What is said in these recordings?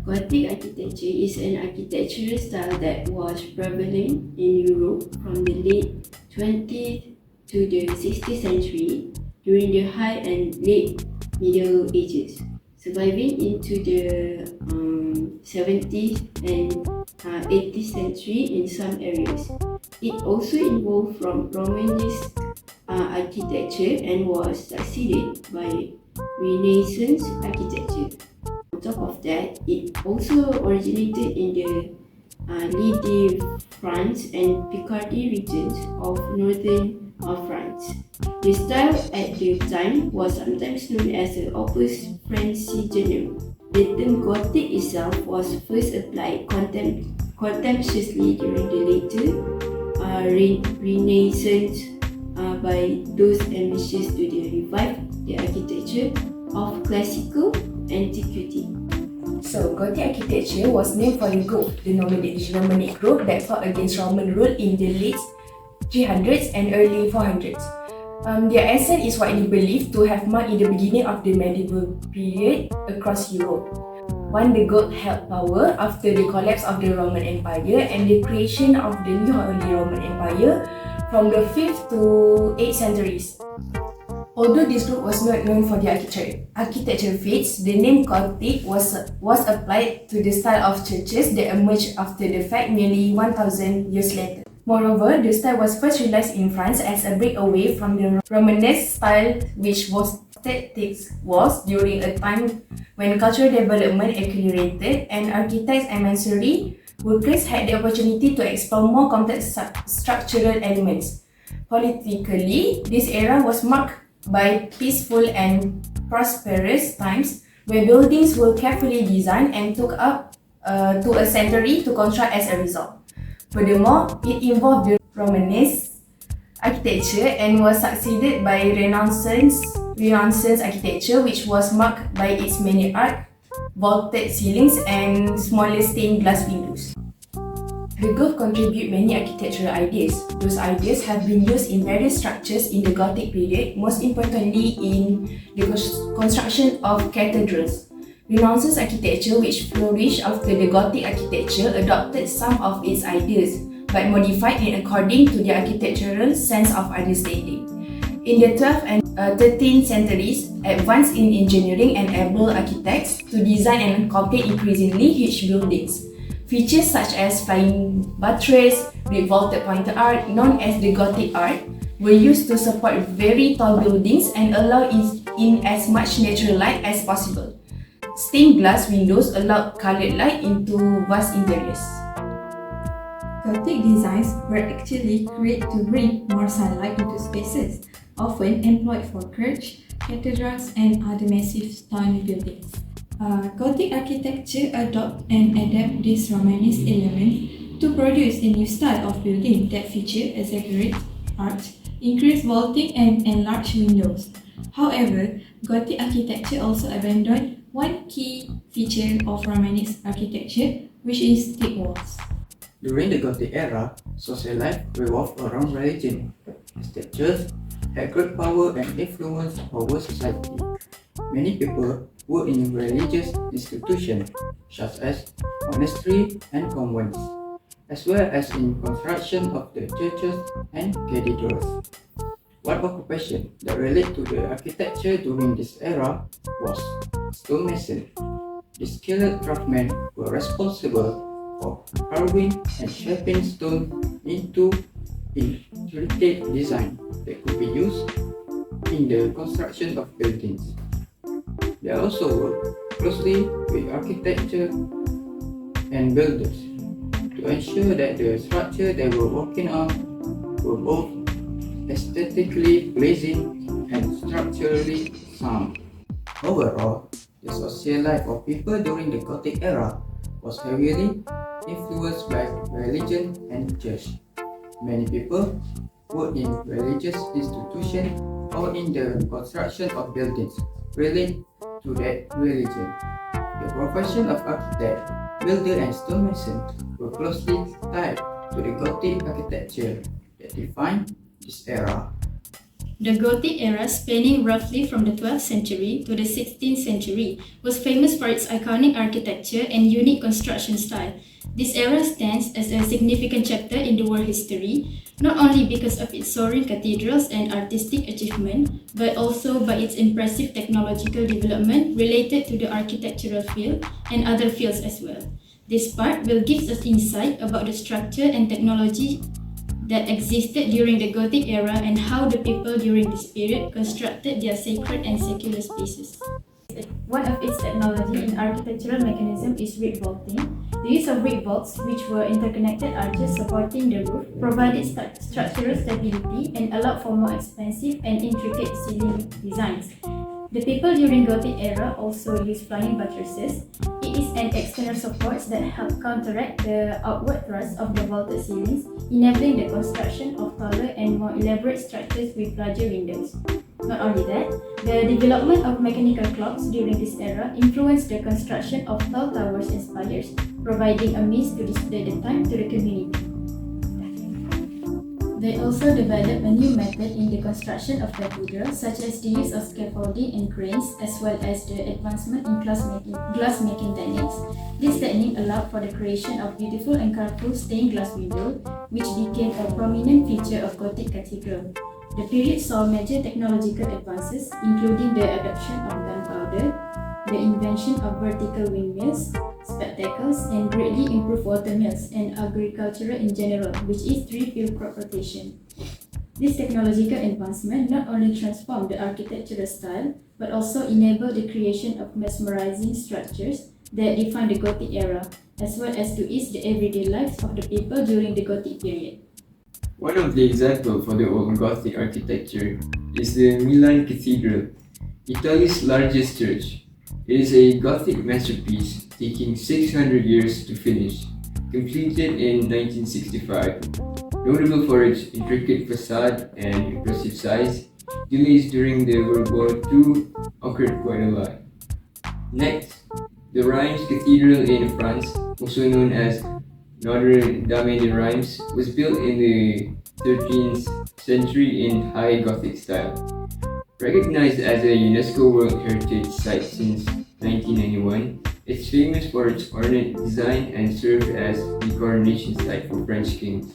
Gothic architecture is an architectural style that was prevalent in Europe from the late 20th to the 16th century during the High and Late Middle Ages, surviving into the 17th and 18th century in some areas. It also evolved from Romanesque architecture and was succeeded by Renaissance architecture. On top of that, it also originated in the Lille, France and Picardy regions of northern France. The style at the time was sometimes known as the Opus Francigenum. The term Gothic itself was first applied contemptuously during the later Renaissance by those ambitious to revive the architecture of classical antiquity. So, Gothic architecture was named for the group, the Germanic group that fought against Roman rule in the late 300s and early 400s. Their essence is widely believed to have marked the beginning of the medieval period across Europe. One, the Goth held power after the collapse of the Roman Empire and the creation of the new Holy Roman Empire from the 5th to 8th centuries. Although this group was not known for their architectural feats, the name Gothic was applied to the style of churches that emerged after the fact nearly 1,000 years later. Moreover, the style was first realized in France as a breakaway from the Romanesque style, which was during a time when cultural development accelerated and architects and masonry workers had the opportunity to explore more complex structural elements. Politically, this era was marked by peaceful and prosperous times where buildings were carefully designed and took up to a century to construct as a result. Furthermore, it involved the Romanesque architecture and was succeeded by Renaissance architecture, which was marked by its many arcs, vaulted ceilings and smaller stained glass windows. The Goths contribute many architectural ideas. Those ideas have been used in various structures in the Gothic period, most importantly in the construction of cathedrals. Renaissance architecture, which flourished after the Gothic architecture, adopted some of its ideas, but modified it according to the architectural sense of understanding. In the 12th and 13th centuries, advanced in engineering enabled architects to design and complete increasingly huge buildings. Features such as flying buttress, vaulted pointed arch, known as the Gothic arch, were used to support very tall buildings and allow in as much natural light as possible. Stained glass windows allowed colored light into vast interiors. Gothic designs were actually created to bring more sunlight into spaces, often employed for churches, cathedrals, and other massive stone buildings. Gothic architecture adopt and adapt these Romanesque elements to produce a new style of building that feature exaggerate arch, increased vaulting, and enlarged windows. However, Gothic architecture also abandoned one key feature of Romanesque architecture, which is thick walls. During the Gothic era, social life revolved around religion. The church had great power and influence over society. Many people were in religious institutions such as monasteries and convents, as well as in construction of the churches and cathedrals. One occupation that related to the architecture during this era was stonemason. The skilled craftsmen were responsible for carving and shaping stone into intricate design that could be used in the construction of buildings. They also worked closely with architecture and builders to ensure that the structure they were working on were both aesthetically pleasing and structurally sound. Overall, the social life of people during the Gothic era was heavily influenced by religion and church. Many people worked in religious institutions or in the construction of buildings related to that religion. The profession of architect, builder and stonemason were closely tied to the Gothic architecture that defined this era. The Gothic era, spanning roughly from the 12th century to the 16th century, was famous for its iconic architecture and unique construction style. This era stands as a significant chapter in the world history, not only because of its soaring cathedrals and artistic achievement, but also by its impressive technological development related to the architectural field and other fields as well. This part will give us insight about the structure and technology that existed during the Gothic era and how the people during this period constructed their sacred and secular spaces. One of its technology in architectural mechanism is reed vaulting. The use of reed vaults, which were interconnected arches supporting the roof, provided structural stability and allowed for more expensive and intricate ceiling designs. The people during Gothic era also used flying buttresses. It is an external support that help counteract the outward thrust of the vaulted ceilings, enabling the construction of taller and more elaborate structures with larger windows. Not only that, the development of mechanical clocks during this era influenced the construction of tall towers and spires, providing a means to display the time to the community. They also developed a new method in the construction of cathedrals, such as the use of scaffolding and cranes, as well as the advancement in glass-making techniques. This technique allowed for the creation of beautiful and colorful stained glass windows, which became a prominent feature of Gothic cathedral. The period saw major technological advances, including the adoption of gunpowder, the invention of vertical windmills, spectacles, and greatly improved water mills and agriculture in general, which is three-field crop rotation. This technological advancement not only transformed the architectural style, but also enabled the creation of mesmerizing structures that defined the Gothic era, as well as to ease the everyday lives of the people during the Gothic period. One of the examples for the old Gothic architecture is the Milan Cathedral, Italy's largest church. It is a Gothic masterpiece taking 600 years to finish, completed in 1965. Notable for its intricate facade and impressive size, delays during the World War II occurred quite a lot. Next, the Reims Cathedral in France, also known as Notre Dame de Reims, was built in the 13th century in High Gothic style. Recognized as a UNESCO World Heritage Site since 1991, it's famous for its ornate design and served as the coronation site for French kings.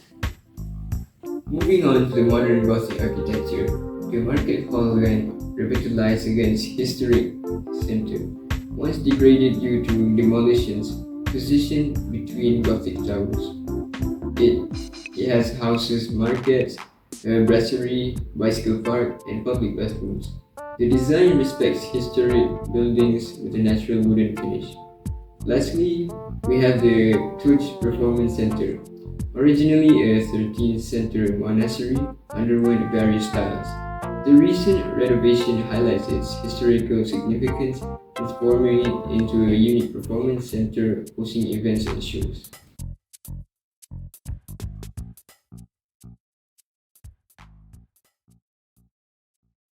Moving on to the modern Gothic architecture, the Market Hall revitalized against historic center, once degraded due to demolitions, positioned between Gothic towers. It has houses, markets, a brasserie, bicycle park, and public bathrooms. The design respects historic buildings with a natural wooden finish. Lastly, we have the Tuch Performance Center. Originally a 13th century monastery, underwent various styles. The recent renovation highlights its historical significance, transforming it into a unique performance center hosting events and shows.